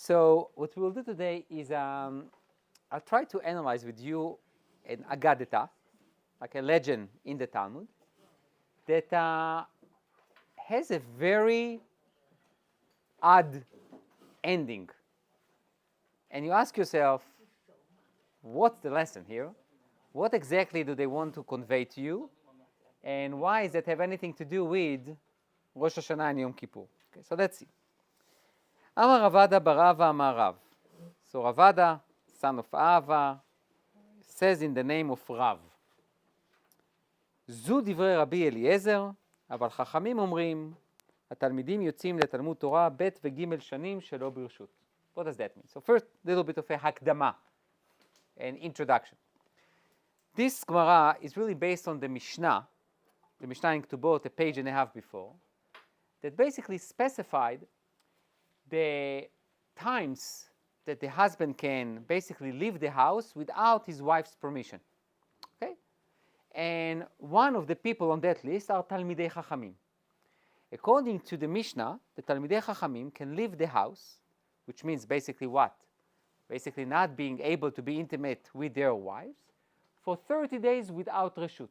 So what we will do today is I'll try to analyze with you an Agadata, like a legend in the Talmud, that has a very odd ending. And you ask yourself, what's the lesson here? What exactly do they want to convey to you? And why does that have anything to do with Rosh Hashanah and Yom Kippur? Okay, so let's see. Amar Ravada barava amar Rav. So Ravada, son of Ava, says in the name of Rav. זו דברי רבי אליעזר, אבל חכמים אומרים, התלמידים יוצאים לתלמוד תורה ב' וג' שנים שלא ברשות. What does that mean? So first, a little bit of a הקדמה, an introduction. This Gemara is really based on the Mishnah in Ketubot, a page and a half before, that basically specified the times that the husband can basically leave the house without his wife's permission. Okay? And one of the people on that list are Talmidei Chachamim. According to the Mishnah, the Talmidei Chachamim can leave the house, which means basically what? Basically not being able to be intimate with their wives for 30 days without reshut.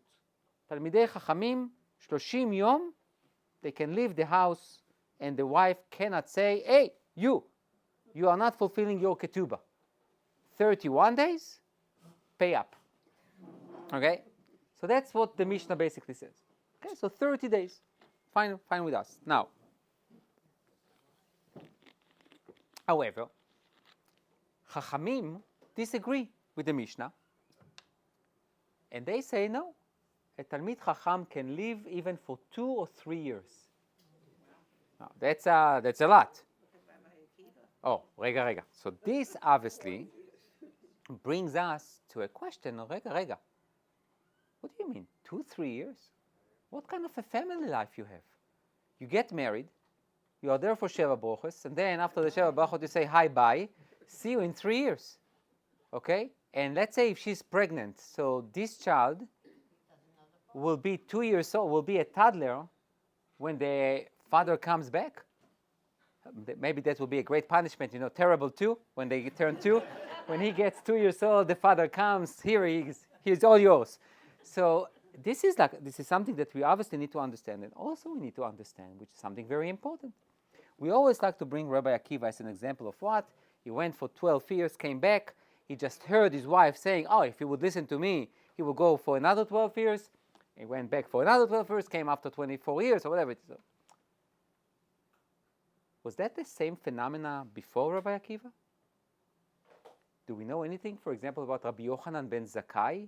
Talmidei Chachamim, 30 yom, they can leave the house and the wife cannot say, hey, you are not fulfilling your ketubah. 31 days, pay up. Okay? So that's what the Mishnah basically says. Okay, so 30 days. Fine with us. Now, however, Chachamim disagree with the Mishnah. And they say, no, a Talmid Chacham can live even for 2 or 3 years. Now, that's a lot. Oh, rega. So this obviously brings us to a question, rega. What do you mean, 2-3 years? What kind of a family life you have? You get married, you are there for Sheva Brochos, and then after the Sheva Brochos you say, hi, bye, see you in 3 years. Okay? And let's say if she's pregnant, so this child will be 2 years old, will be a toddler when the father comes back. Maybe that will be a great punishment, terrible too, when they turn 2. When he gets 2 years old, the father comes, here he's all yours. So this is something that we obviously need to understand, and also we need to understand, which is something very important. We always like to bring Rabbi Akiva as an example of what? He went for 12 years, came back, he just heard his wife saying, oh, if he would listen to me, he would go for another 12 years. He went back for another 12 years, came after 24 years, or whatever it is. Was that the same phenomena before Rabbi Akiva? Do we know anything, for example, about Rabbi Yochanan ben Zakkai,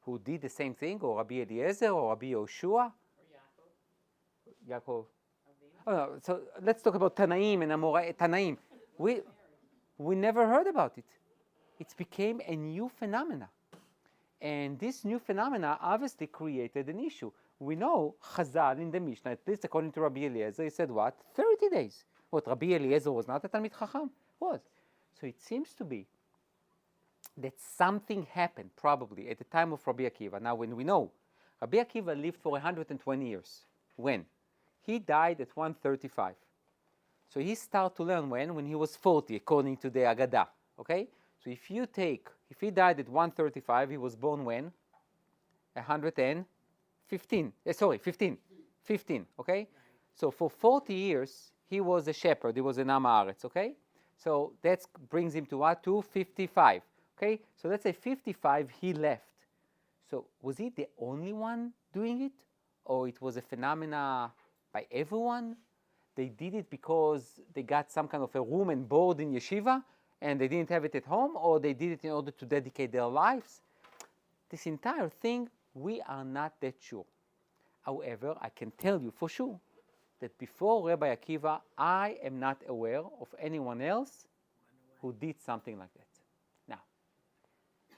who did the same thing, or Rabbi Eliezer, or Rabbi Yoshua? Or Yaakov. Oh, no. So let's talk about Tanaim and Amorai. Tanaim. We never heard about it. It became a new phenomena. And this new phenomena obviously created an issue. We know Chazal in the Mishnah, at least according to Rabbi Eliezer, he said what? 30 days. What, Rabbi Eliezer was not a Talmid Chacham? Was. So it seems to be that something happened probably at the time of Rabbi Akiva. Now, when we know Rabbi Akiva lived for 120 years. When? He died at 135. So he started to learn when he was 40, according to the Agadah. Okay? So if he died at 135, he was born when? 15. 15. Okay? So for 40 years, he was a shepherd. He was an Am Haaretz. Okay? So that brings him to what? To 55. Okay, so let's say 55, he left. So was he the only one doing it? Or it was a phenomena by everyone? They did it because they got some kind of a room and board in yeshiva and they didn't have it at home, or they did it in order to dedicate their lives? This entire thing, we are not that sure. However, I can tell you for sure that before Rabbi Akiva, I am not aware of anyone else who did something like that.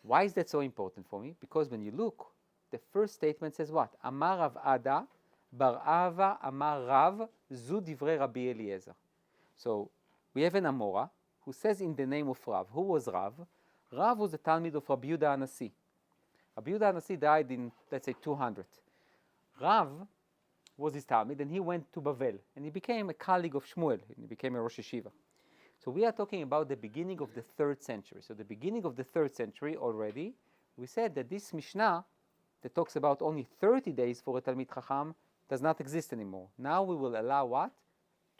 Why is that so important for me? Because when you look, the first statement says what? Amar Rav Ada, Bar Ava, Amar Rav, Zu Divrei Rabbi Eliezer. So we have an Amora who says in the name of Rav. Who was Rav? Rav was the Talmid of Rabbi Yehuda HaNasi. Rabbi Yehuda HaNasi died in, let's say, 200. Rav was his Talmid, and he went to Bavel, and he became a colleague of Shmuel, and he became a Rosh Yeshiva. So we are talking about the beginning of the 3rd century. So the beginning of the 3rd century already, we said that this Mishnah that talks about only 30 days for a Talmid Chacham does not exist anymore. Now we will allow what?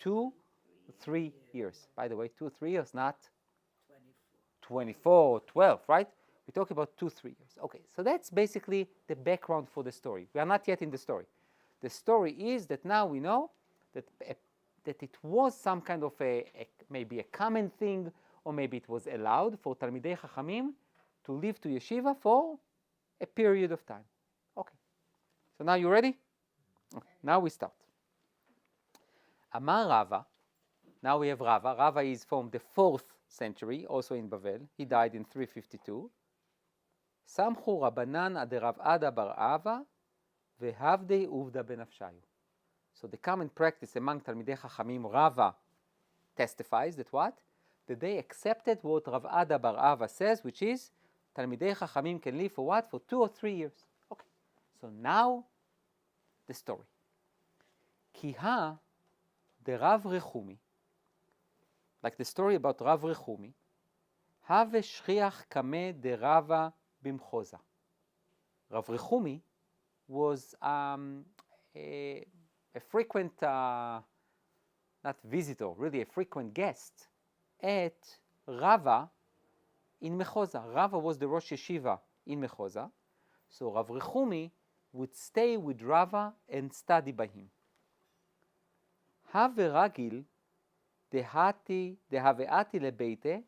2, 3 years. By the way, 2 or 3 years, not 24 or 12, right? We talk about 2, 3 years. Okay, so that's basically the background for the story. We are not yet in the story. The story is that now we know that it was some kind of maybe a common thing, or maybe it was allowed for Talmidei Chachamim to live to yeshiva for a period of time. Okay, so now you ready? Okay. Now we start. Amar Rava. Now we have Rava. Rava is from the 4th century, also in Bavel. He died in 352. Samchu Rabbanan ad Rav Ada bar Ava vehavdei uvda benafshayu. So the common practice among Talmidei Chachamim, Rava testifies that what? That they accepted what Rav Ada bar Ava says, which is Talmidei Chachamim can live for what? For 2 or 3 years. Okay. So now the story. Kiha de Rav Rechumi, like the story about Rav Rechumi, have shriach kame de Rava bimchoza. Rav Rechumi was a frequent, not visitor, really a frequent guest at Rava in Mechoza. Rava was the Rosh Yeshiva in Mechoza. So Rav Rechumi would stay with Rava and study by him. Have ragil dehaveati lebeite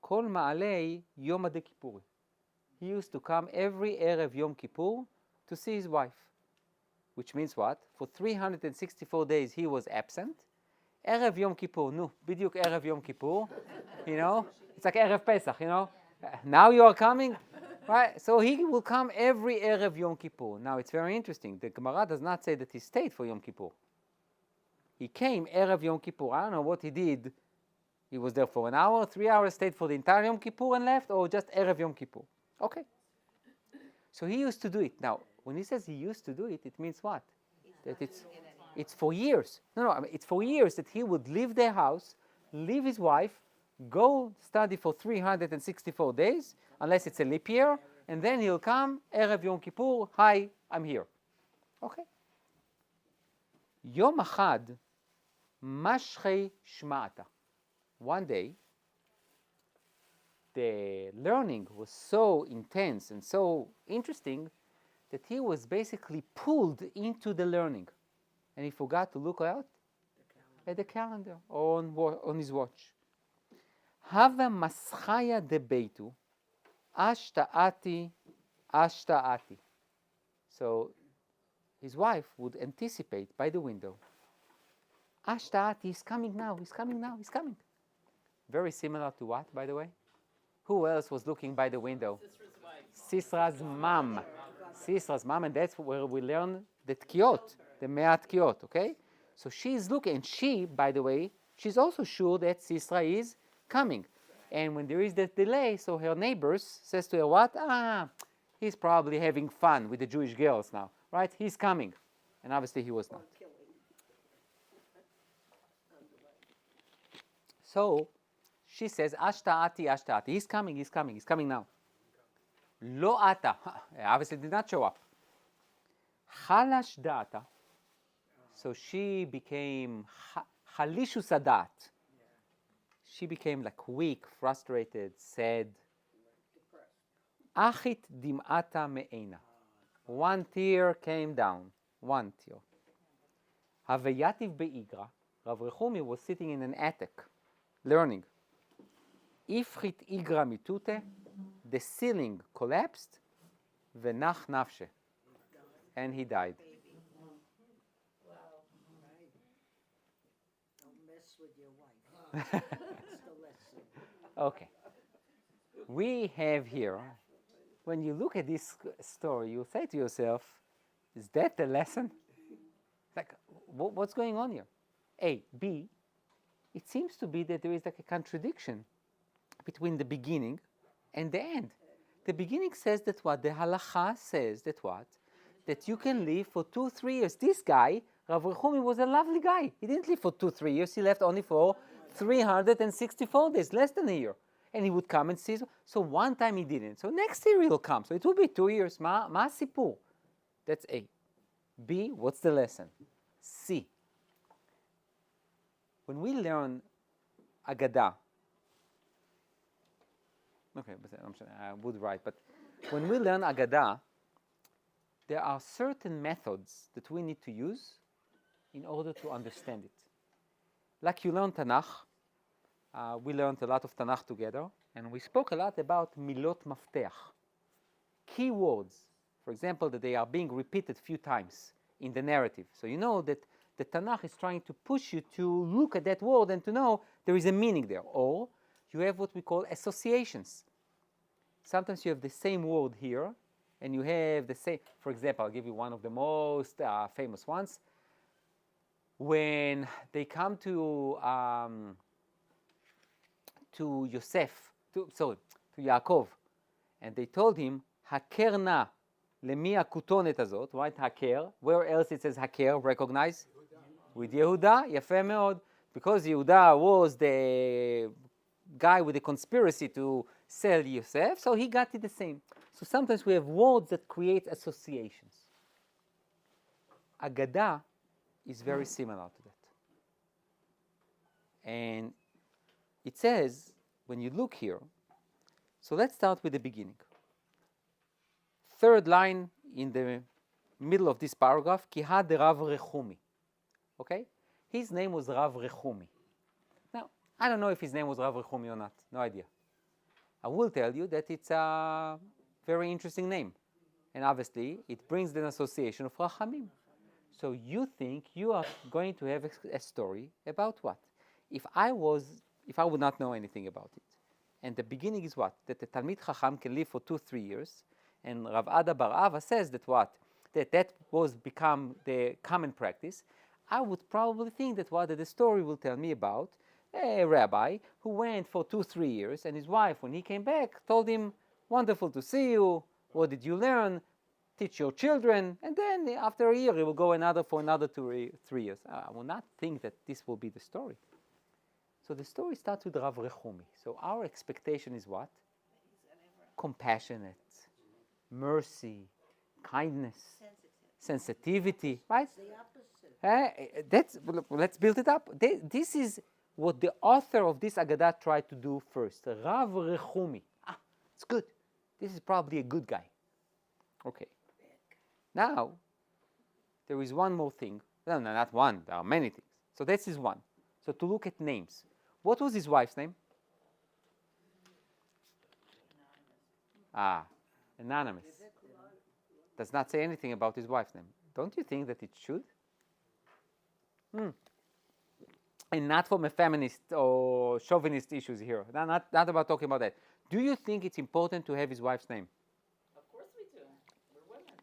kol ma'alei yom kippur. He used to come every Erev Yom Kippur to see his wife. Which means what? For 364 days he was absent. Erev Yom Kippur, no, biduk Erev Yom Kippur, you know, it's like Erev Pesach, you know. Now you are coming, right? So he will come every Erev Yom Kippur. Now it's very interesting. The Gemara does not say that he stayed for Yom Kippur. He came Erev Yom Kippur. I don't know what he did. He was there for 1 hour, 3 hours, stayed for the entire Yom Kippur and left, or just Erev Yom Kippur. Okay. So he used to do it. Now, when he says he used to do it, it means what? That it's for years. No, I mean, it's for years that he would leave their house, leave his wife, go study for 364 days, unless it's a leap year, and then he'll come, Erev Yom Kippur, hi, I'm here. Okay. Yom Achad, Mashchei Shma'ata. One day, the learning was so intense and so interesting that he was basically pulled into the learning. And he forgot to look out at the calendar or on his watch. Hava maschaya debeitu, ashta'ati, ashta'ati. So his wife would anticipate by the window. Ashta'ati, he's coming now, he's coming now, he's coming. Very similar to what, by the way? Who else was looking by the window? Sisra's mom. Sisra's mom, and that's where we learn the tkiot, the me'at tkiot, okay? So she's looking, and she, by the way, she's also sure that Sisra is coming. And when there is that delay, so her neighbors says to her, what? He's probably having fun with the Jewish girls now, right? He's coming. And obviously he was not. So she says, Ashta'ati, Ashta'ati. He's coming, he's coming, he's coming now. Lo ata. Obviously did not show up. Chalash da'ata. So she became Chalishus adat. She became like weak, frustrated, sad. Achit dim'ata me'ena. One tear came down. One tear. Haveyativ be'igra. Rav Rechumi was sitting in an attic, learning. Ifrit igra mitute. The ceiling collapsed. Venach nafshe. And he died. Okay. We have here, when you look at this story, you say to yourself, is that the lesson? Like, what's going on here? A. B. It seems to be that there is like a contradiction between the beginning and the end. The beginning says that what? The halacha says that what? That you can live for 2-3 years. This guy, Rav Rechumi, was a lovely guy. He didn't live for 2-3 years. He left only for 364 days, less than a year. And he would come and see. So one time he didn't. So next year he'll come. So it will be 2 years. Ma sipur. That's A. B, what's the lesson? C. When we learn Agadah, okay, but I would write, but when we learn Agadah, there are certain methods that we need to use in order to understand it. Like you learn Tanakh, we learned a lot of Tanakh together, and we spoke a lot about milot mafteach, key words, for example, that they are being repeated a few times in the narrative. So you know that the Tanakh is trying to push you to look at that word and to know there is a meaning there. Or you have what we call associations. Sometimes you have the same word here, and you have the same, for example, I'll give you one of the most famous ones. When they come to Yaakov, and they told him, Haker na lemia kutonet azot, right? Haker. Where else it says Haker? Recognize? With Yehuda, Yafeh meod. Because Yehuda was the guy with the conspiracy to sell Yosef, so he got it the same. So sometimes we have words that create associations. Agadah is very similar to that. And it says, when you look here, so let's start with the beginning. Third line in the middle of this paragraph, Kihad Rav Rechumi. Okay? His name was Rav Rechumi. Now, I don't know if his name was Rav Rechumi or not. No idea. I will tell you that it's a very interesting name. And obviously, it brings the association of Rachamim. So you think you are going to have a story about what? If I would not know anything about it. And the beginning is what? That the Talmid Chacham can live for 2-3 years. And Rav Ada Bar Ava says that what? That was become the common practice. I would probably think that what the story will tell me about a rabbi who went for 2-3 years, and his wife, when he came back, told him, wonderful to see you, what did you learn? Teach your children, and then after a year he will go for another 2-3 years. I will not think that this will be the story. So the story starts with Rav Rechumi. So our expectation is what? Compassionate, mercy, kindness, sensitivity, right? Let's build it up. This is what the author of this Agadah tried to do first. Rav Rechumi. It's good. This is probably a good guy. Okay. Now, there is one more thing. No, not one. There are many things. So this is one. So to look at names. What was his wife's name? Anonymous. Does not say anything about his wife's name. Don't you think that it should? And not from a feminist or chauvinist issues here. Not about talking about that. Do you think it's important to have his wife's name? Of course we do. We're women.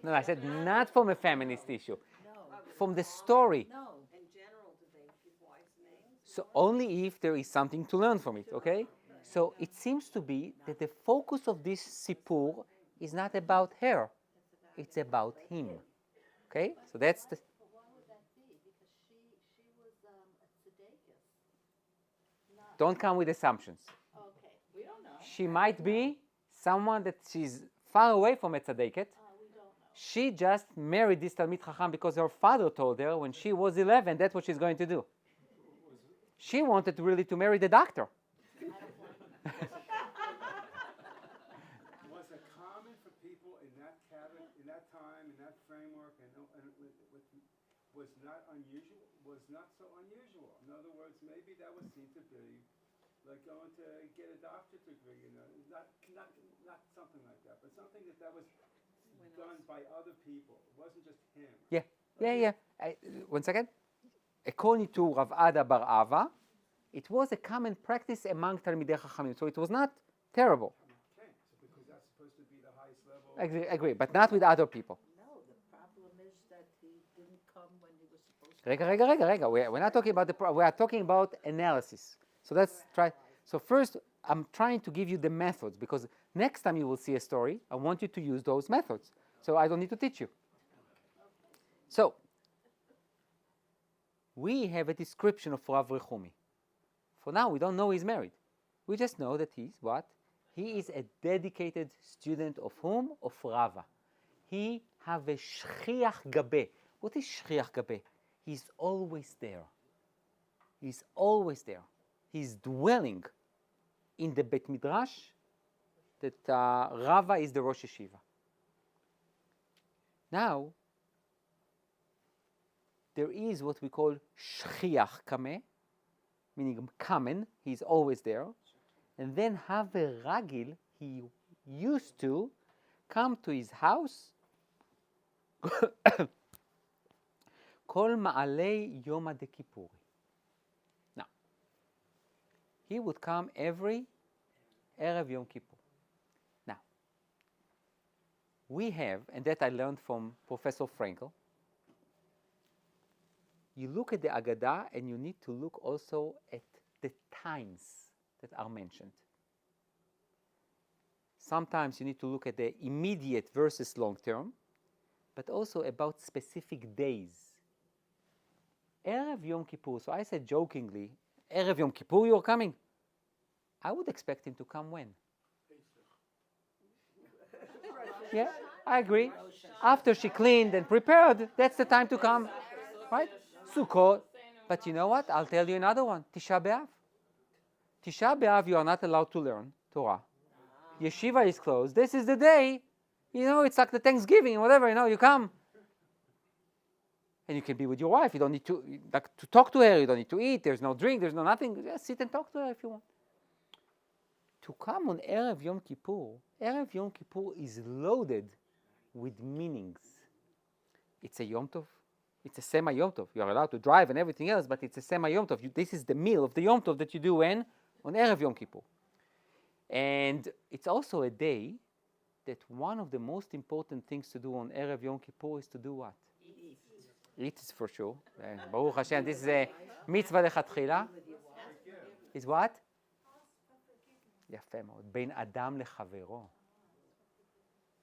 No, I said not from a feminist issue. No. From the story. No. In general, do they give wives' names? So only if there is something to learn from it, okay? So it seems to be that the focus of this sipur is not about her. It's about him. Okay? So that's the... But why would that be? Because she was a tzedekah. Don't come with assumptions. Okay. We don't know. She might be someone that she's far away from a tzedeket. We don't know. She just married this Talmid Chacham because her father told her when she was 11, that's what she's going to do. She wanted really to marry the doctor. Was it common for people in that cabin, in that time, in that framework, and was not unusual? Was not so unusual. In other words, maybe that was seen to be like going to get a doctorate degree, not something like that, but something that was done by other people. It wasn't just him. Yeah. 1 second. According to Rav Ada Bar Ava, it was a common practice among Talmidei Chachamim, so it was not terrible. Okay, so because that's supposed to be the highest level. I agree, but not with other people. No, the problem is that he didn't come when he was supposed to. Rega. We're not talking about we are talking about analysis. So let's try. So first, I'm trying to give you the methods, because next time you will see a story, I want you to use those methods. So I don't need to teach you. So, we have a description of Rav Rechumi. For now, we don't know he's married. We just know that he's what? He is a dedicated student of whom? Of Rava. He have a shchiach gabe. What is shchiach gabe? He's always there. He's always there. He's dwelling in the Bet Midrash that Rava is the Rosh Yeshiva. Now, there is what we call shchiach kameh, meaning kamen, he's always there. And then have a ragil, he used to come to his house Kol Ma'alei Yom HaDekippuri. Now, he would come every Erev Yom Kippur. Now, we have, and that I learned from Professor Frankel, you look at the Agadah and you need to look also at the times that are mentioned. Sometimes you need to look at the immediate versus long term, but also about specific days. Erev Yom Kippur, so I said jokingly, Erev Yom Kippur you're coming. I would expect him to come when? Yeah, I agree. After she cleaned and prepared, that's the time to come, right? Sukkot. But you know what? I'll tell you another one. Tisha B'Av. Tisha B'Av, you are not allowed to learn Torah. Yeshiva is closed. This is the day. You know, it's like the Thanksgiving, whatever. You know, you come. And you can be with your wife. You don't need to talk to her. You don't need to eat. There's no drink. There's no nothing. Just sit and talk to her if you want. To come on Erev Yom Kippur is loaded with meanings. It's a Yom Tov. It's a Sema Yom Tov. You are allowed to drive and everything else, but it's a Sema Yom Tov. This is the meal of the Yom Tov that you do when? On Erev Yom Kippur. And it's also a day that one of the most important things to do on Erev Yom Kippur is to do what? Eat is for sure. Baruch Hashem, this is a mitzvah lechatchila. Is what? יפה מאוד. בין אדם לחברו.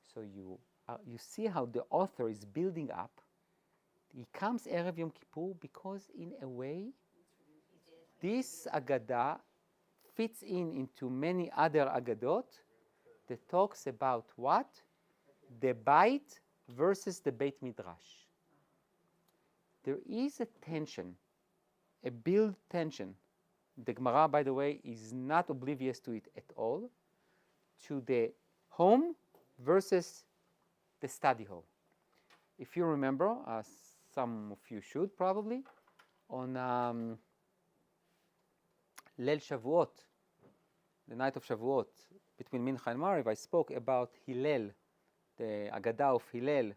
So you see how the author is building up. He comes Erev Yom Kippur because in a way, this Agadah fits into many other Agadot that talks about what? The Beit versus the Beit Midrash. There is a tension, a build tension. The Gemara, by the way, is not oblivious to it at all, to the home versus the study hall. If you remember, some of you should probably, on Leil Shavuot, the night of Shavuot, between Mincha and Mariv, I spoke about Hillel, the Agadah of Hillel,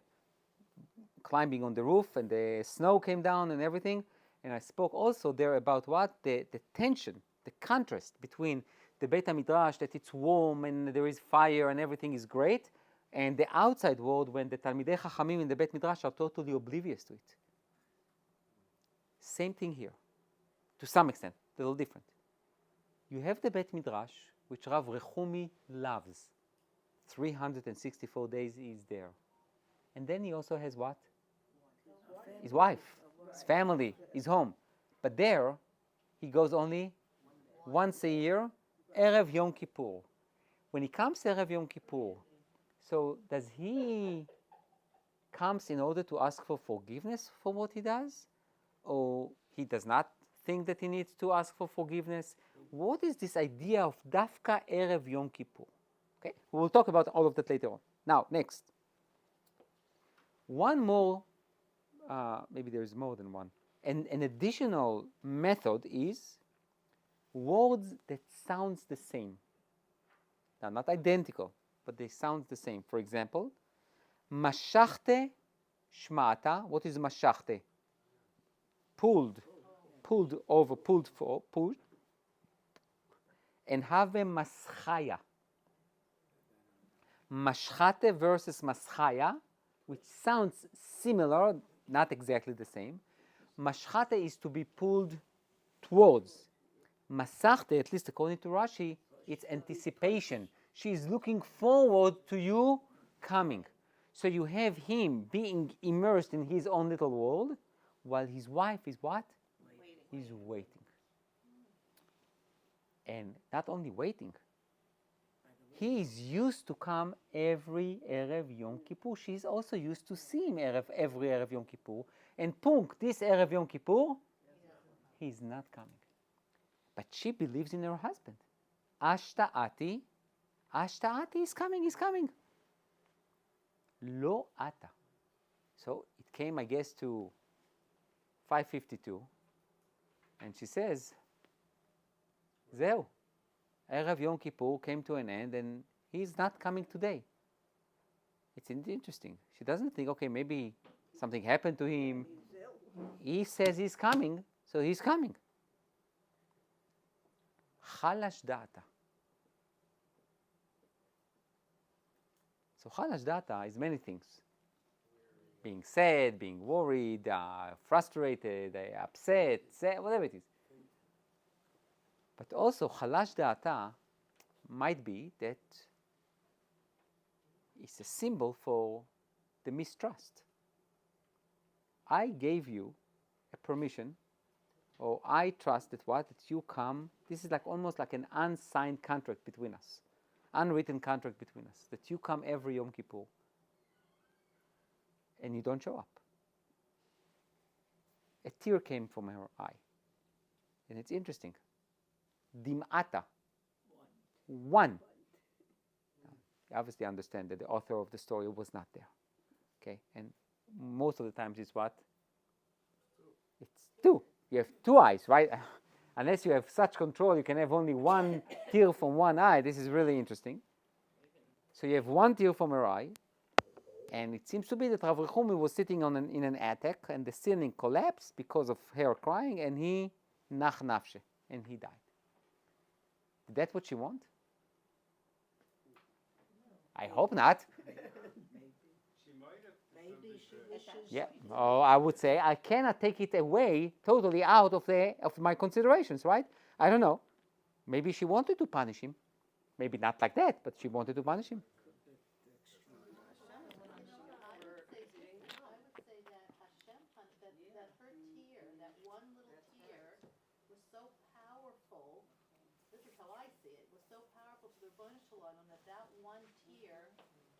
climbing on the roof, and the snow came down and everything. And I spoke also there about what? The tension, the contrast between the Beit HaMidrash, that it's warm and there is fire and everything is great, and the outside world when the Talmidei Chachamim in the Beit Midrash are totally oblivious to it. Same thing here, to some extent, a little different. You have the Beit Midrash, which Rav Rechumi loves. 364 days he is there. And then he also has what? His wife, his family, his home. But there, he goes only once a year, Erev Yom Kippur. When he comes Erev Yom Kippur, so does he comes in order to ask for forgiveness for what he does? Or he does not think that he needs to ask for forgiveness? What is this idea of Dafka Erev Yom Kippur? Okay, we will talk about all of that later on. Now, next. One more, maybe there is more than one. And an additional method is words that sounds the same. Now, not identical, but they sound the same. For example, Mashachte Shmata. What is Mashachte? Pulled over, pulled. And have a Maschaya. Mashchate versus Maschaya, which sounds similar, not exactly the same. Mashchate is to be pulled towards. Masachte, at least according to Rashi, it's anticipation. She is looking forward to you coming. So you have him being immersed in his own little world, while his wife is what? He's waiting. And not only waiting, he is used to come every Erev Yom Kippur. She's also used to see him every Erev Yom Kippur. And punk, this Erev Yom Kippur, he's not coming. But she believes in her husband. Ashta'ati is coming, he's coming. Lo ata. So it came, I guess, to 5:52. And she says, Zeu. Erev Yom Kippur came to an end and he's not coming today. It's interesting. She doesn't think, okay, maybe something happened to him. He says he's coming, so he's coming. Chalash data. So chalash data is many things. Being sad, being worried, frustrated, upset, sad, whatever it is. But also, chalash da'ata might be that it's a symbol for the mistrust. I gave you a permission, or I trust that you come. This is like almost like an unsigned contract between us, unwritten contract between us, that you come every Yom Kippur, and you don't show up. A tear came from her eye, and it's interesting. Dim'ata. One. You obviously understand that the author of the story was not there. Okay? And most of the times it's what? It's two. You have two eyes, right? Unless you have such control, you can have only one tear from one eye. This is really interesting. So you have one tear from her eye, and it seems to be that Rav Rechumi was sitting in an attic, and the ceiling collapsed because of her crying, and he nach nafshe, and he died. Is that what you want? I hope not. Maybe she wishes. Yeah. Oh, I would say I cannot take it away totally out of my considerations, right? I don't know. Maybe she wanted to punish him. Maybe not like that, but she wanted to punish him. I would say that Hashem, that her tear, that one little tear, was so powerful. This is how I see it. Was so powerful to the Rebbeinu Shalom that one tear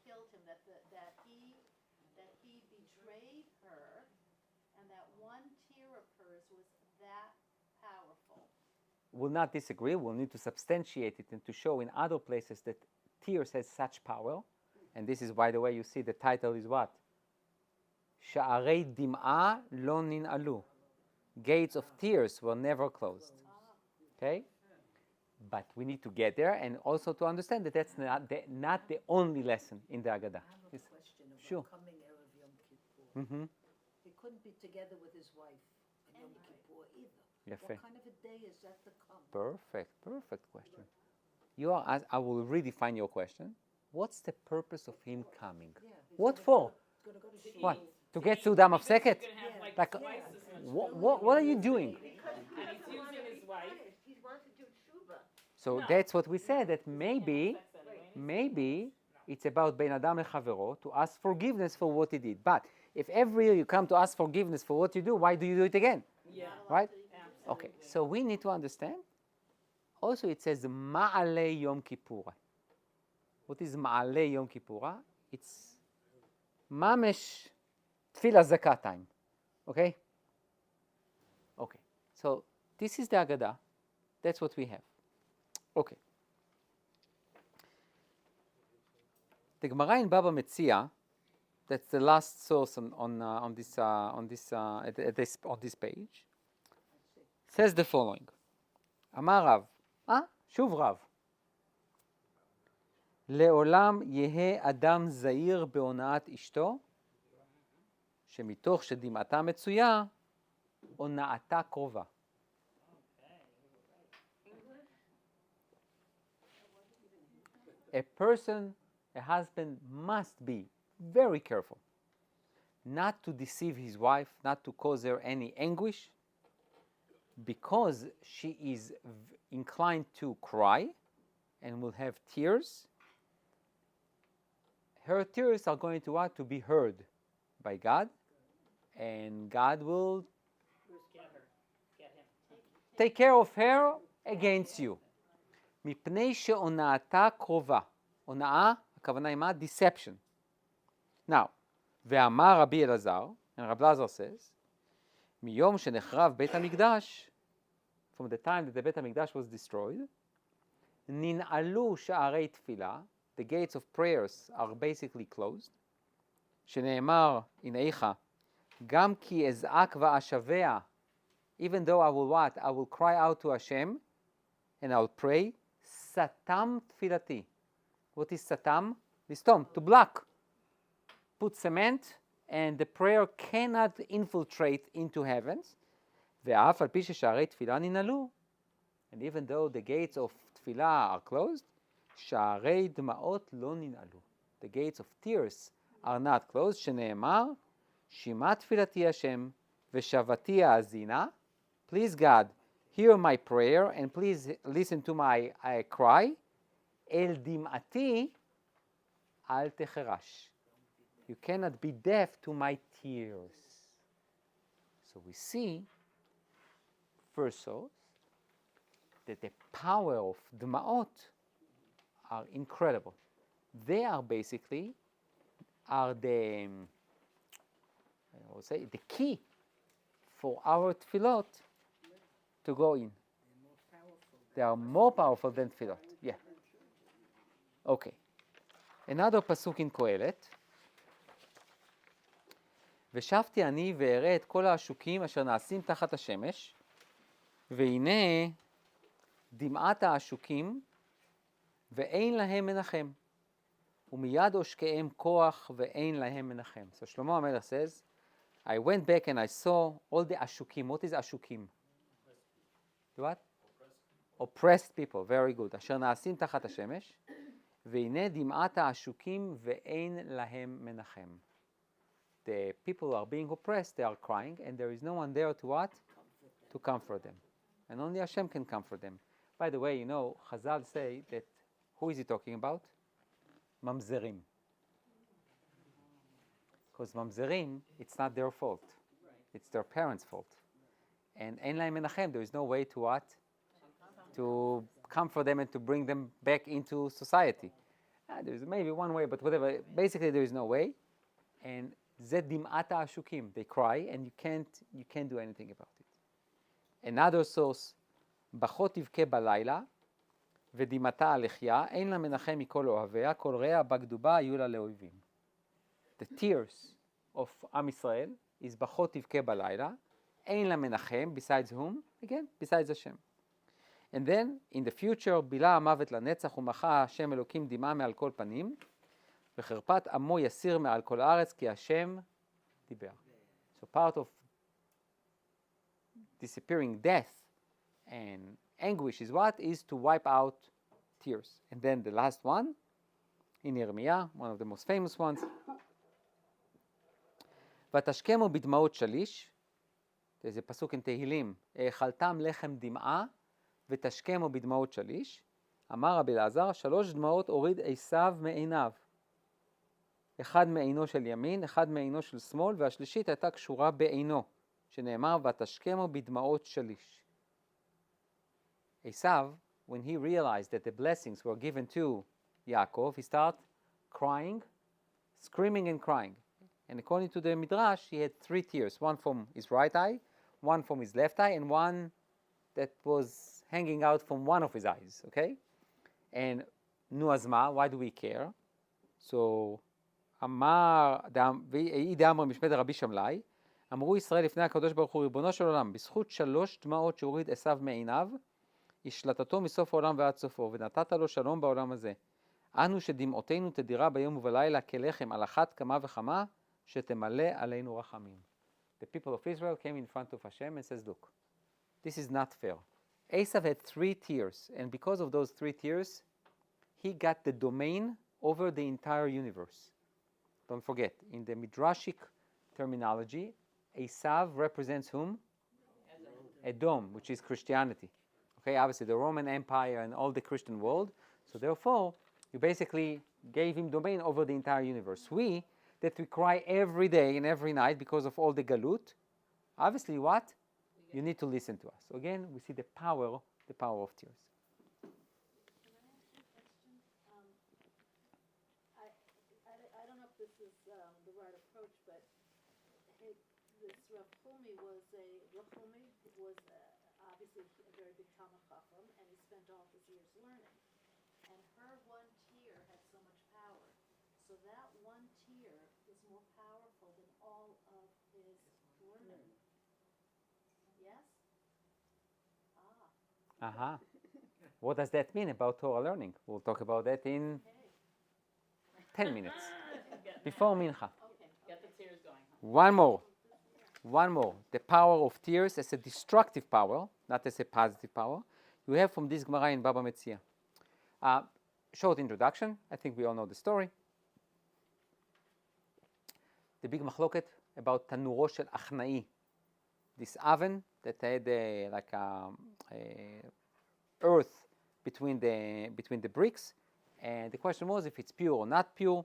killed him. That he betrayed her, and that one tear of hers was that powerful. Will not disagree. We'll need to substantiate it and to show in other places that tears has such power. And this is, by the way, you see the title is what? Sha'arei dim'a lo nin'alu. Gates of tears were never closed. Okay? But we need to get there and also to understand that that's not the only lesson in the Haggadah. I have a question about Sure. coming Erev Yom Kippur. Mm-hmm. He couldn't be together with his wife on Yom Kippur either. Yafeh. What kind of a day is that to come? Perfect question. I will redefine your question. What's the purpose of him coming? Yeah, he's What gonna for? Go to shul. What? To get Sudam of Seket? Have Like, twice as much. what are you doing? And he's using his wife. He wants to do tshuva. So No. that's what we said, that maybe it's about Ben Adam Lechavero to ask forgiveness for what he did. But if every year you come to ask forgiveness for what you do, why do you do it again? Yeah. Right? Absolutely. Okay, so we need to understand. Also, it says Ma'alei Yom Kippur. What is Ma'alei Yom Kippur? It's Mamesh Tfilah Zakah time. Okay? Okay, so this is the Haggadah. That's what we have. Okay. The Gemara in Baba Metzia, that's the last source on this page, says the following. Amar Rav, Shuv Rav. לעולם יהא אדם זהיר בהונאת אשתו, שמתוך שדמעתה מצויה, הונאתה קרובה. A husband must be very careful not to deceive his wife, not to cause her any anguish, because she is inclined to cry and will have tears. Her tears are going to what? To be heard by God, and God will Bruce, get her. Get him. take care of her against you. מפני שהונאתה קרובה. הונאה, הכוונה היא מה? Deception. Now, ואמר רבי אלעזר, and Rabbi Elazar says, מיום שנחרב בית המקדש, from the time that the בית המקדש was destroyed, ננעלו שערי תפילה, the gates of prayers are basically closed, שנאמר, הנה איכה, גם כי אזעק ואשבע, even though I will what? I will cry out to Hashem, and I will pray, סתם תפילתי. What is סתם? לסתום, to block. Put cement, and the prayer cannot infiltrate into heavens. ואף על פי ששערי תפילה ננעלו, and even though the gates of תפילה are closed, שערי דמעות לא ננעלו. The gates of tears are not closed, שנאמר, שמע תפילתי השם, ושבתי האזינה. Please God, hear my prayer, and please listen to my cry. אל דמעתי אל תחרש. You cannot be deaf to my tears. So we see, first source, that the power of dma'ot are incredible. They are basically the key for our tefillot to go in. They are more powerful than tefillot. Yeah. Okay. Another pasuk in Kohelet. ושבתי אני ואראה את כל העשוקים אשר נעשים תחת השמש, והנה דמעת העשוקים ואין להם מנחם, ומיד עושקיהם כוח ואין להם מנחם. So Shlomo HaMelech says, I went back and I saw all the ashukim. What is ashukim? What? Oppressed people. Very good. אשר נעשים תחת השמש, והנה דמעת העשוקים ואין להם מנחם. The people who are being oppressed, they are crying, and there is no one there to what? To comfort them. And only Hashem can comfort them. By the way, you know, Chazal say that, who is he talking about? Mamzerim. Because Mamzerim, it's not their fault. It's their parents' fault. And Ein Lahem Menachem, there is no way to what? To comfort them and to bring them back into society. There's maybe one way, but whatever. Basically, there is no way. And זה דמעת העשוקים. They cry, and you can't do anything about it. Another source, בכה תבכה בלילה, ודמעתה הלחיה, אין לה מנחם מכל אוהביה, כל רע בגדובה היו לה לאויבים. The tears of עם ישראל is בכה תבכה בלילה, אין לה מנחם, besides whom? Again, besides Hashem. And then, in the future, בילה המוות לנצח, ומחה השם אלוקים דמעה מעל כל פנים, וחרפת עמו יסיר מעל כל הארץ, כי השם דיבר. So part of disappearing death and anguish is what? Is to wipe out tears. And then the last one, in Yirmiyah, one of the most famous ones, ותשכמו בדמעות שליש, there's a פסוק in תהילים, האכלתם לחם דמעה, ותשכמו בדמעות שליש, אמר רבי אלעזר, 3 דמעות הוריד עשיו מעיניו. אחד מעינו של ימין, אחד מעינו של שמאל, והשלישית הייתה קשורה בעינו, שנאמר, ותשכמו בדמעות שליש. עשיו, when he realized that the blessings were given to Yaakov, he started crying, screaming and crying. And according to the Midrash, he had 3 tears, one from his right eye, one from his left eye, and one that was hanging out from one of his eyes, okay? And נו אז מה, why do we care? So, אמר, אי דאמר משפט רבי שמלאי, אמרו ישראל לפני הקדוש ברוך הוא, ריבונו של עולם, בזכות 3 דמעות שהוריד עשיו מעיניו, השלטתו מסוף העולם ועד סופו, ונתת לו שלום בעולם הזה. אנו שדמעותינו תדירה ביום ובלילה כלחם, על אחת כמה וכמה, שתמלא עלינו רחמים. The people of Israel came in front of Hashem and says, look, this is not fair. Esav had 3 tears, and because of those 3 tears, he got the domain over the entire universe. Don't forget, in the Midrashic terminology, Esav represents whom? Edom, which is Christianity. Okay, obviously the Roman Empire and all the Christian world. So therefore, you basically gave him domain over the entire universe. We cry every day and every night because of all the galut, obviously what? You need to listen to us. So again, we see the power of tears. Can I ask you a question? I don't know if this is the right approach, but this Rav Chumi was obviously a very big Talmud Chacham, and he spent all his years learning. And her one tear had so much power. So that one tear was more powerful than all of his learning. Yes? Aha. What does that mean about Torah learning? We'll talk about that in Okay. 10 minutes, before Mincha. Okay. Get the tears going. One more. The power of tears as a destructive power, not as a positive power. You have from this Gemara in Baba Metzia. Short introduction. I think we all know the story. The big machloket about tanuro shel achnai. This oven that had earth between the bricks, and the question was if it's pure or not pure.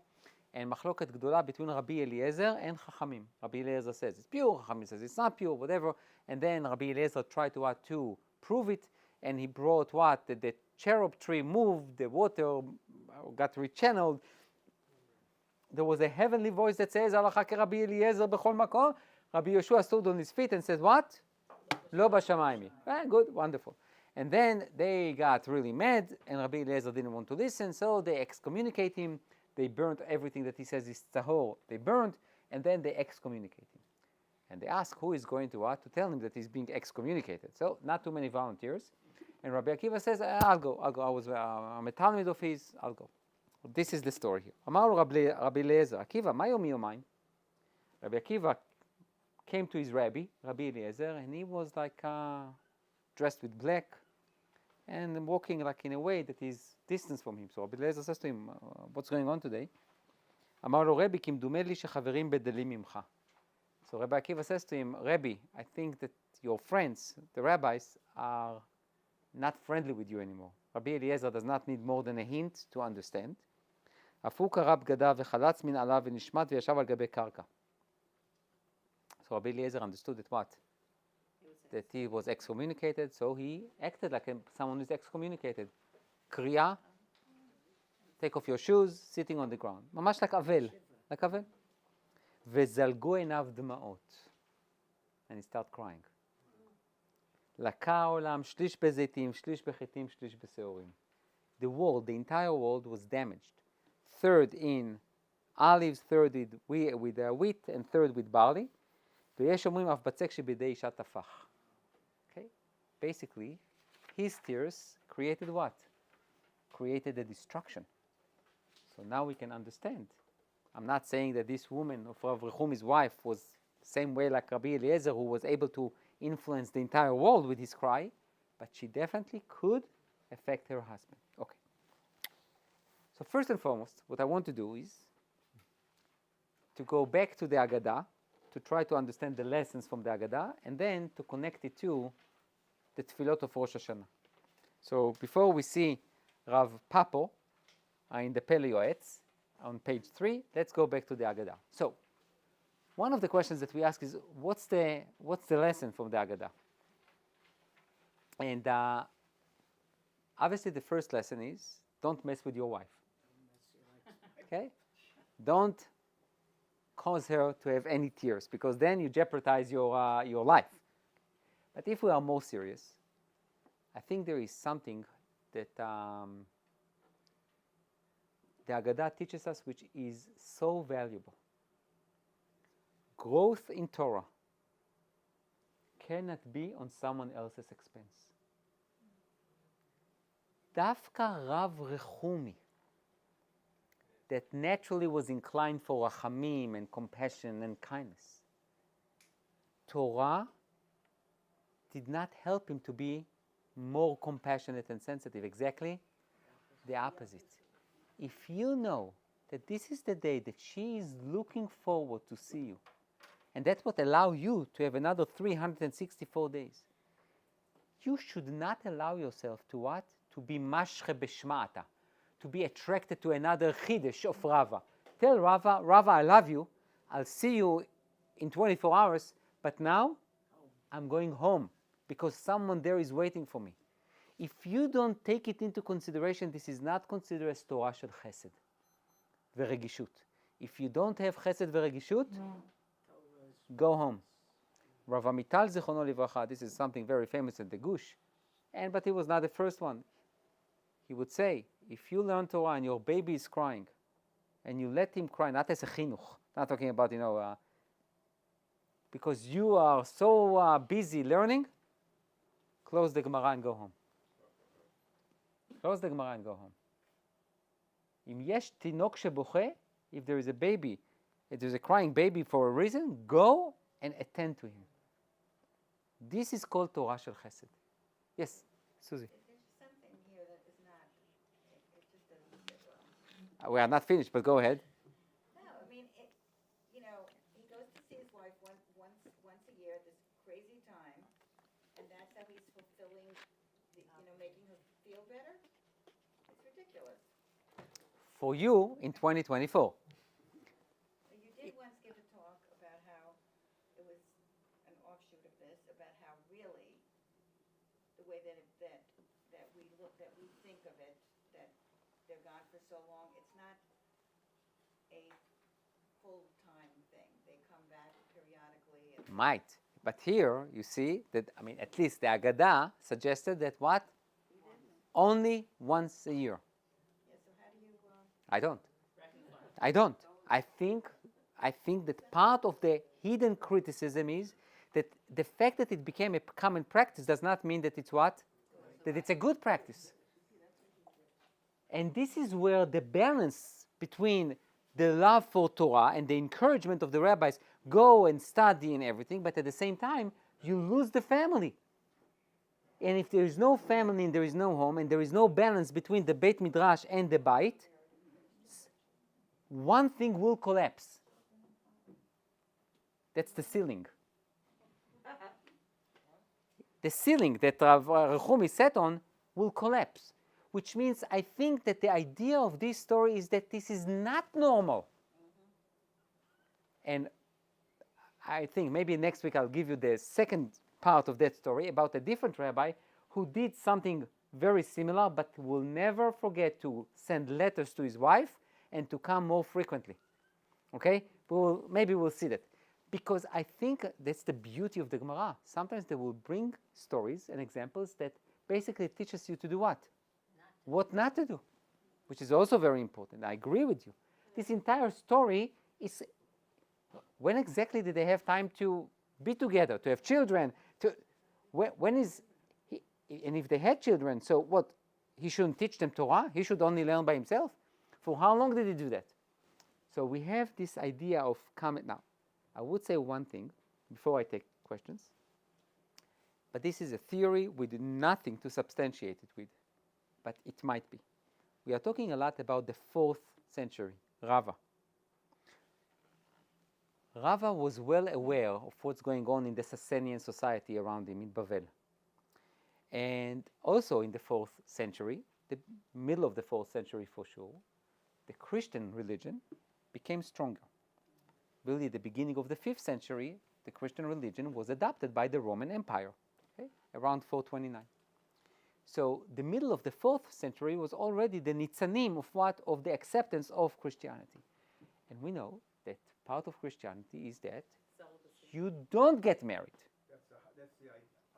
And machloket gdola between Rabbi Eliezer and Chachamim. Rabbi Eliezer says it's pure, Chachamim says it's not pure, whatever. And then Rabbi Eliezer tried to prove it, and he brought that the cherub tree moved, the water got rechanneled. There was a heavenly voice that says, Halacha ke Rabbi Eliezer b'chol makom. Rabbi Yeshua stood on his feet and said, what? Lo b'shamayim. Good, wonderful. And then they got really mad, and Rabbi Eliezer didn't want to listen, so they excommunicate him. They burnt everything that he says is tahor. They burnt, and then they excommunicate him. And they ask who is going to tell him that he's being excommunicated. So not too many volunteers. And Rabbi Akiva says, I'll go. I'm a Talmud of his, I'll go. This is the story here. Amar Rabbi Eliezer, Akiva, ma yom yomayin? Rabbi Akiva came to his Rabbi Eliezer, and he was dressed with black, and walking in a way that is distance from him. So Rabbi Eliezer says to him, what's going on today? Amar lo Rabbi, kimdumeh li shechaverim bedelim mimcha. So Rabbi Akiva says to him, Rabbi, I think that your friends, the rabbis, are not friendly with you anymore. Rabbi Eliezer does not need more than a hint to understand. So Rabbi Eliezer understood that what? That he was excommunicated, so he acted like someone who is excommunicated. Kriya, take off your shoes, sitting on the ground. Mamash like Avel. וזלגו עיניו דמעות. And he started crying. לקה העולם, שליש בזיתים, שליש בחיטים, שליש בשעורים. The world, the entire world was damaged. Third in olives, third with wheat, and third with barley. ויש אומרים אף בצק שבידי אישה טפח. Okay? Basically, his tears created what? Created a destruction. So now we can understand. I'm not saying that this woman of Rav Rechumi's wife was the same way like Rabbi Eliezer, who was able to influence the entire world with his cry, but she definitely could affect her husband. Okay. So first and foremost, what I want to do is to go back to the Agadah, to try to understand the lessons from the Agadah, and then to connect it to the Tefillot of Rosh Hashanah. So before we see Rav Papo in the Pele Yoetz, on page 3, let's go back to the Agadah. So, one of the questions that we ask is, what's the lesson from the Agadah? And obviously the first lesson is, don't mess with your wife. Okay? Don't cause her to have any tears, because then you jeopardize your life. But if we are more serious, I think there is something that the Agadah teaches us which is so valuable. Growth in Torah cannot be on someone else's expense. Dafka Rav Rechumi, that naturally was inclined for rachamim and compassion and kindness, Torah did not help him to be more compassionate and sensitive. Exactly the opposite. If you know that this is the day that she is looking forward to see you, and that's what allows you to have another 364 days, you should not allow yourself to what? To be mashche b'shmata, to be attracted to another chidesh of Rava. Tell Rava, I love you, I'll see you in 24 hours, but now I'm going home because someone there is waiting for me. If you don't take it into consideration, this is not considered as Torah shel chesed ורגישות. If you don't have chesed ורגישות, go home. Rav Amital Zichrono Livracha, this is something very famous in the Gush, but he was not the first one. He would say, if you learn Torah and your baby is crying, and you let him cry, not as a chinuch, not talking about, because you are so busy learning, close the Gemara and go home. Close the Gemara and go home. Im yesh tinok sheboche, if there is a baby, if there's a crying baby for a reason, go and attend to him. This is called Torah shel chesed. Yes, Susie. There's something here that is not, it just doesn't sit well. We are not finished, but go ahead. No, I mean, he goes to see his wife once a year, this crazy time, and that's how he's fulfilling, making her feel better? It's ridiculous. For you in 2024. You did once give a talk about how it was an offshoot of this, about how really the way that we think of it, that they're gone for so long, it's not a full-time thing. They come back periodically. Might. But here you see that, at least the Agadah suggested that what? Only once a year. Yeah, so how do you... I don't. I think that part of the hidden criticism is that the fact that it became a common practice does not mean that it's what? That it's a good practice. And this is where the balance between the love for Torah and the encouragement of the rabbis, go and study and everything, but at the same time, you lose the family. And if there is no family and there is no home and there is no balance between the Beit Midrash and the Bait, one thing will collapse. That's the ceiling. The ceiling that Rav Rechumi sat on will collapse, which means I think that the idea of this story is that this is not normal. And I think maybe next week I'll give you the second part of that story about a different rabbi who did something very similar but will never forget to send letters to his wife and to come more frequently. Okay? Maybe we'll see that. Because I think that's the beauty of the Gemara. Sometimes they will bring stories and examples that basically teaches you to do what? What not to do, which is also very important. I agree with you. This entire story is, when exactly did they have time to be together, to have children? When is he, and if they had children, so what? He shouldn't teach them Torah? He should only learn by himself? For how long did he do that? So we have this idea of comment. Now, I would say one thing before I take questions, but this is a theory with nothing to substantiate it with, but it might be. We are talking a lot about the 4th century, Rava. Rava was well aware of what's going on in the Sasanian society around him in Bavel. And also in the 4th century, the middle of the 4th century for sure, the Christian religion became stronger. Really, the beginning of the 5th century, the Christian religion was adopted by the Roman Empire, around 429. So the middle of the 4th century was already the nitzanim of what? Of the acceptance of Christianity. And we know that part of Christianity is that you don't get married. That's the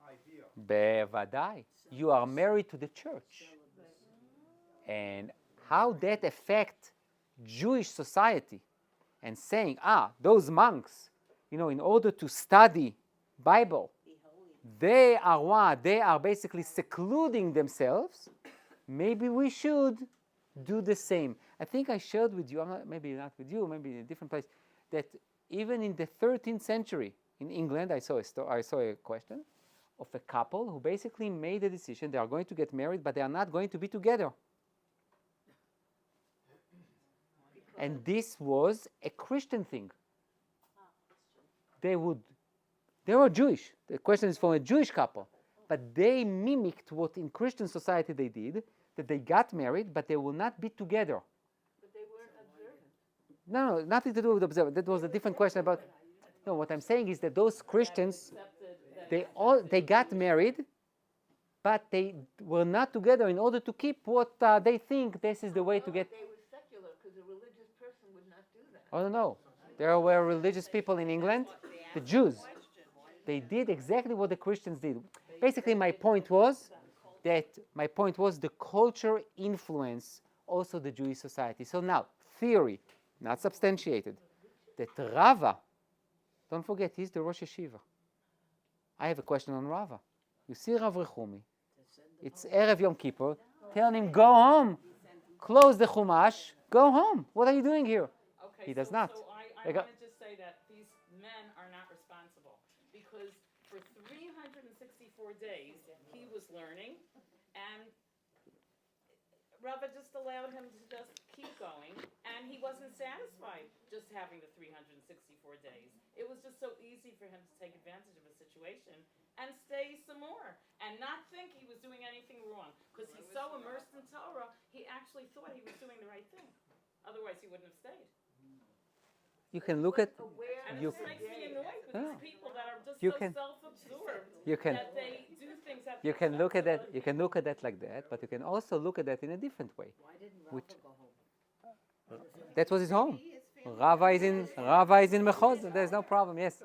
ideal. Bevadai. You are married to the church. And how that affects Jewish society and saying, those monks, in order to study Bible, they are what? They are basically secluding themselves. Maybe we should do the same. I think I shared with you, maybe not with you, maybe in a different place, that even in the 13th century in England, I saw a question of a couple who basically made a decision. They are going to get married, but they are not going to be together. And this was a Christian thing. They were Jewish. The question is from a Jewish couple. But they mimicked what in Christian society they did, that they got married, but they will not be together. But they weren't observant. No, nothing to do with observant. That was a different question about... No, what I'm saying is that those Christians... Accepted that They got married, but they were not together in order to keep what they think this is the way to get. They were secular because a religious person would not do that. Oh no, there were religious people in England, the Jews. They did exactly what the Christians did. Basically, my point was the culture influenced also the Jewish society. So now, theory, not substantiated, that Rava, don't forget, he's the Rosh Yeshiva. I have a question on Rava. You see Rav Rechumi, it's Erev Yom Kippur, tell him, go home, close the Chumash, go home. What are you doing here? Okay, He does so, not. So I want to just say that these men are not responsible because for 364 days he was learning, and Rabbi just allowed him to just keep going, and he wasn't satisfied just having the 364 days. It was just so easy for him to take advantage of a situation and stay some more and not think he was doing anything wrong because he's so immersed in Torah, he actually thought he was doing the right thing. Otherwise, he wouldn't have stayed. You can look at, And you, it just makes me annoyed with Yeah. these people that are just You so can- self-absorbed you can- that they do things that you can look at that. You can look at that like that, but you can also look at that in a different way. Why didn't Which- Rafa go home? That was his home. Rava is in Mechos. There's no problem. Yes.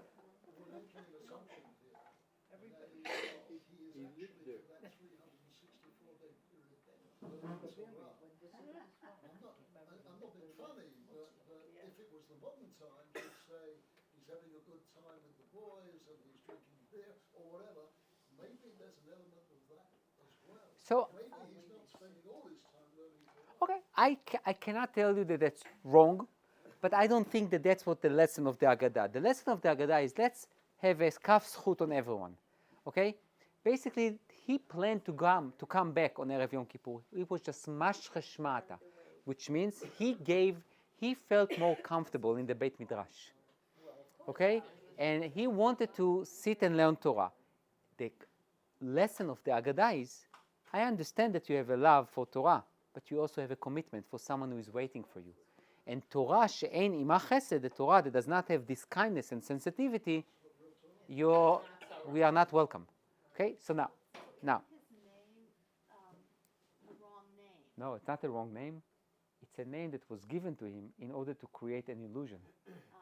I'm not being funny, but if it was the modern time, you'd say he's having a good time with the boys and he's drinking beer or whatever. Maybe there's an element of that as well. So Maybe he's not spending all his time learning Torah. okay, I cannot tell you that that's wrong, but I don't think that that's what the lesson of the Agadah. The lesson of the Agadah is let's have a kaf zchut on everyone. Okay? Basically, he planned to come back on Erev Yom Kippur. It was just mashche shmata, which means he felt more comfortable in the Beit Midrash. Okay? And he wanted to sit and learn Torah. The lesson of the Agadah is, I understand that you have a love for Torah, but you also have a commitment for someone who is waiting for you. And Torah she'ein ima chesed, the Torah that does not have this kindness and sensitivity, we are not welcome. Okay? So now, His name, the wrong name. no, it's not the wrong name. It's a name that was given to him in order to create an illusion,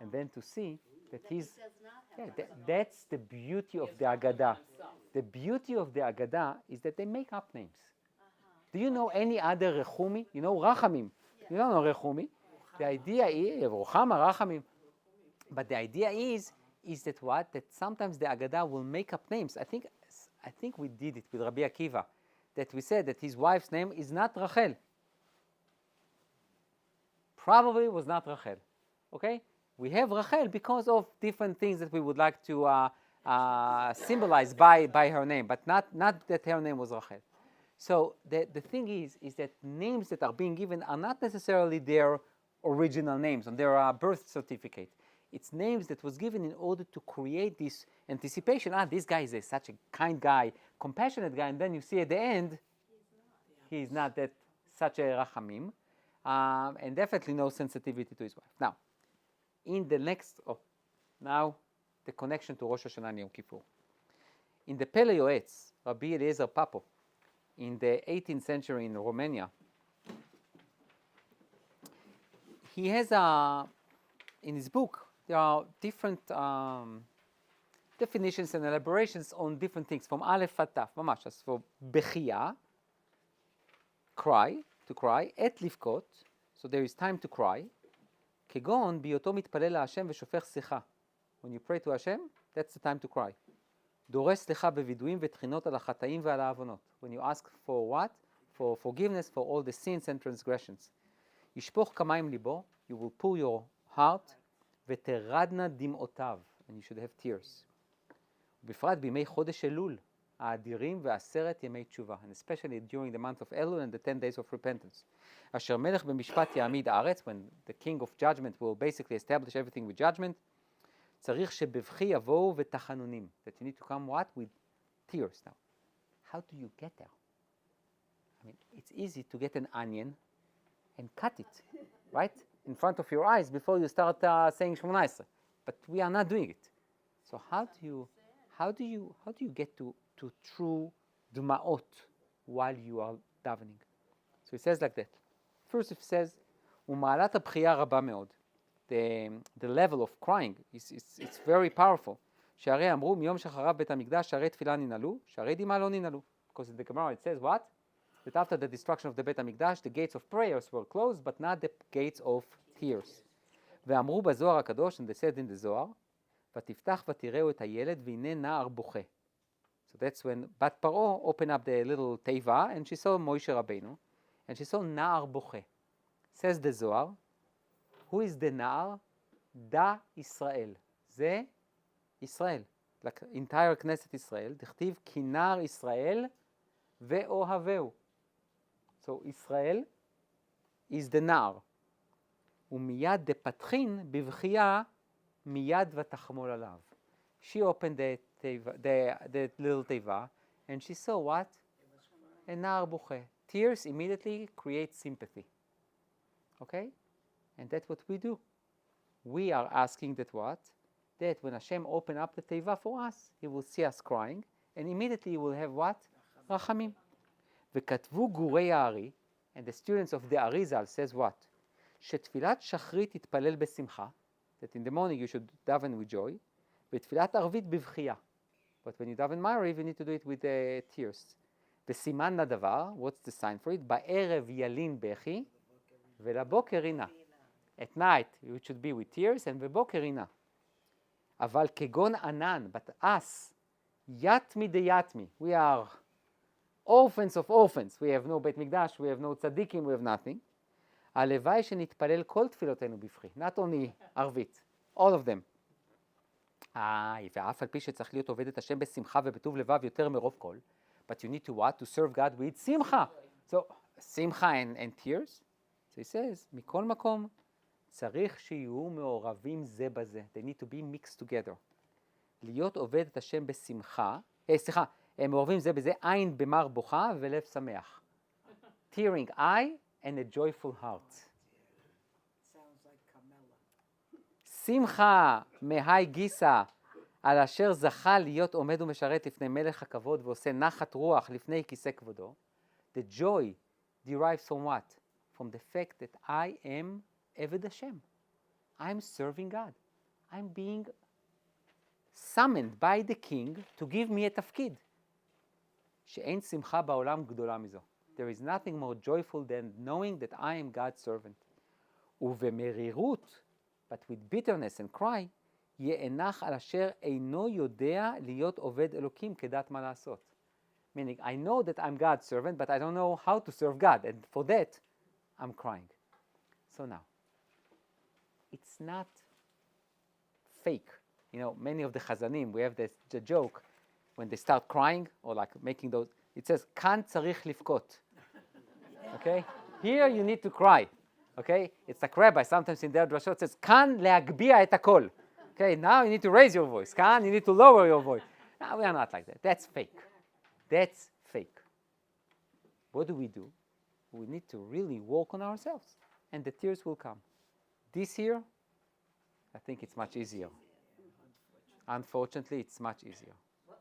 and then to see that That he he's. does not have. Yeah, that's the beauty of the Agadah. The beauty of the Agadah is that they make up names. Do you know any other Rechumi? You know Rachamim. You don't know Rechumi. The idea is Ruchama, Rachamim. But the idea is that what? That sometimes the Agadah will make up names. I think we did it with Rabbi Akiva. That we said that his wife's name is not Rachel. Probably was not Rachel. Okay? We have Rachel because of different things that we would like to symbolize by her name, but not that her name was Rachel. So the thing is that names that are being given are not necessarily their original names on their birth certificate. It's names that was given in order to create this anticipation. This guy is such a kind guy, compassionate guy, and then you see at the end, he's not that such a rachamim, and definitely no sensitivity to his wife. Now, in the next, now the connection to Rosh Hashanah and Yom Kippur. In the Pele Yoetz, Rabbi Eliezer Papo, in the 18th century in Romania, he has in his book, there are different definitions and elaborations on different things, from Aleph at Taf, mamash, as for Bechia, to cry, Et Livkot, so there is time to cry, כגון בהיותו מתפלל להשם ושופך שיחה. When you pray to Hashem, that's the time to cry. דורש סליחה בווידויים ותחינות על החטאים ועל העוונות. When you ask for what? For forgiveness for all the sins and transgressions. ישפוך כמים ליבו, you will pour your heart, ותרדנה דמעותיו, and you should have tears. בפרט בימי חודש אלול, האדירים ועשרת ימי תשובה, and especially during the month of Elul and the 10 days of repentance. אשר מלך במשפט יעמיד הארץ, when the king of judgment will basically establish everything with judgment, צריך שבבכי יבואו ותחנונים, that you need to come what? With tears. Now, how do you get there? I mean, it's easy to get an onion and cut it, right? In front of your eyes before you start saying Shmoneh Esrei. But we are not doing it. So how how do you get to true dma'ot while you are davening? So it says like that. First it says, ומעלת הבכייה רבה מאוד. The level of crying it's very powerful. שהרי אמרו מיום שחרב בית המקדש שערי תפילה ננעלו, שערי דמעה לא ננעלו. Because in the Gemara it says what? That after the destruction of the בית המקדש, the gates of prayers were closed, but not the gates of tears. ואמרו בזוהר הקדוש, and they said in the Zohar, ותפתח ותראו את הילד, והנה נער בוכה. So that's when Bat Paro opened up the little teva, and she saw Moshe Rabbeinu, and she saw נער בוכה. Says the Zohar, who is the נער? Da Israel. זה ישראל. Like entire Knesset Israel. דכתיב כי נער ישראל ואוהבהו. So Israel is the נער. ומיד דפתחין בבכייה מיד ותחמול עליו. She opened the little teva and she saw what? A נער בוכה. Tears immediately create sympathy. Okay? And that's what we do. We are asking that what? That when Hashem open up the teva for us, He will see us crying, and immediately He will have what? Rachamim. וכתבו גורי הארי, and the students of the Arizal says what? שתפילת שחרית תתפלל בשמחה, that in the morning you should daven with joy, ותפילת ערבית בבכייה. But when you daven Ma'ariv, you need to do it with tears. וסימן לדבר, what's the sign for it? בערב ילין בכי, ולבוקר רינה. At night, it should be with tears, and בבוקר רינה. אבל כגון ענן, but us, יתמי דייתמי, we are orphans of orphans. We have no בית מקדש, we have no tzaddikim, we have nothing. הלוואי שנתפלל כל תפילותינו בבכי, not only ערבית, all of them. ואף על פי שצריך להיות עובד את השם בשמחה ובטוב לבב יותר מרוב כל, but you need to what? To serve God with שמחה. So, שמחה and tears. So he says, מכל מקום, צריך שיהיו מעורבים זה בזה. They need to be mixed together. להיות עובד את השם בשמחה, הם מעורבים זה בזה, עין במר בוכה ולב שמח. Tearing eye and a joyful heart. Sounds like Carmela. שמחה מהי גיסא, על אשר זכה להיות עומד ומשרת לפני מלך הכבוד ועושה נחת רוח לפני כיסא כבודו. The joy derives from what? From the fact that I am Eved Hashem. I'm serving God. I'm being summoned by the king to give me a תפקיד. שאין שמחה בעולם גדולה מזו. There is nothing more joyful than knowing that I am God's servant. ובמרירות, but with bitterness and cry, יאנח על אשר אינו יודע להיות עובד אלוקים כדעת מה לעשות. Meaning, I know that I'm God's servant, but I don't know how to serve God, and for that, I'm crying. So now, it's not fake. You know, many of the chazanim, we have the joke, when they start crying, or like making those, it says, כאן צריך לבכות. Okay? Here you need to cry. Okay? It's like Rabbi, sometimes in their drashot says, כאן להגביה את הכל. Okay, now you need to raise your voice. כאן, you need to lower your voice. No, we are not like that. That's fake. That's fake. What do? We need to really work on ourselves, and the tears will come. This year, I think it's much easier. Unfortunately, it's much easier. What?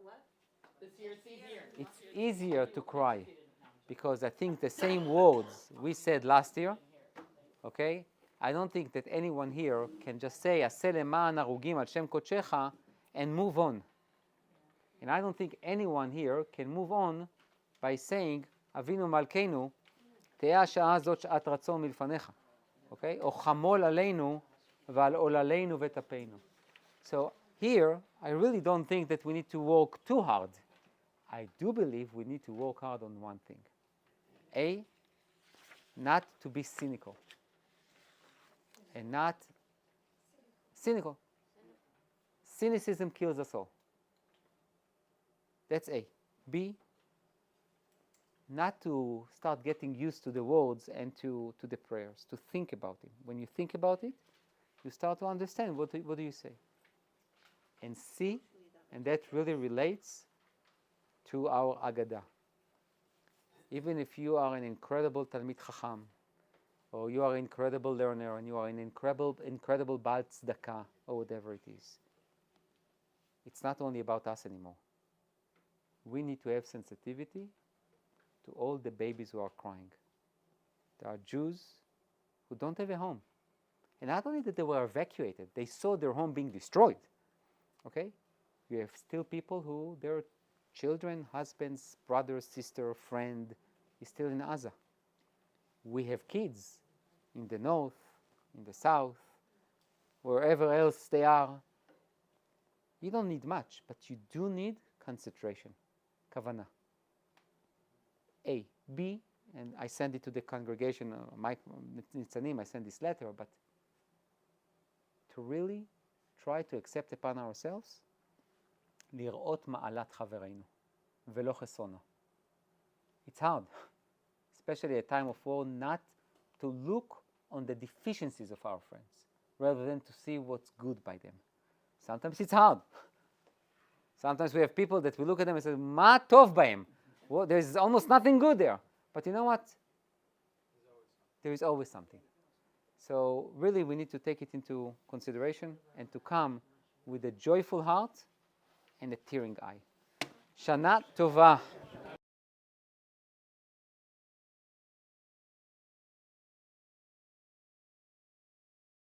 This year's easier. It's easier to cry because I think the same words we said last year, okay? I don't think that anyone here can just say, עשה למען הרוגים על שם קודשך, and move on. And I don't think anyone here can move on by saying, אבינו מלכנו, תהיה השעה הזאת שעת רצון מלפניך. Okay? או חמול עלינו ועל עוללינו וטפינו. So here, I really don't think that we need to work too hard. I do believe we need to work hard on one thing. A, not to be cynical. And not cynical. Cynicism kills us all. That's A. B, not to start getting used to the words and to the prayers, to think about it. When you think about it, you start to understand what do you say. And C, and that really relates to our Agadah. Even if you are an incredible Talmid Chacham, or you are an incredible learner, and you are an incredible Baal Tzedakah, or whatever it is, it's not only about us anymore. We need to have sensitivity to all the babies who are crying. There are Jews who don't have a home. And not only that they were evacuated, they saw their home being destroyed. Okay? You have still people who, their children, husbands, brother, sister, friend, is still in Gaza. We have kids in the north, in the south, wherever else they are. You don't need much, but you do need concentration, kavanah. A. B, and I send it to the congregation, Mike Nitzanim, I send this letter, but to really try to accept upon ourselves, לראות מעלת חברינו, ולא חסרונו. It's hard, especially at a time of war, not to look on the deficiencies of our friends, rather than to see what's good by them. Sometimes it's hard. Sometimes we have people that we look at them and say, מה טוב בהם? Well, there's almost nothing good there. But you know what? There is always something. So really we need to take it into consideration and to come with a joyful heart and a tearing eye. Shana Tova.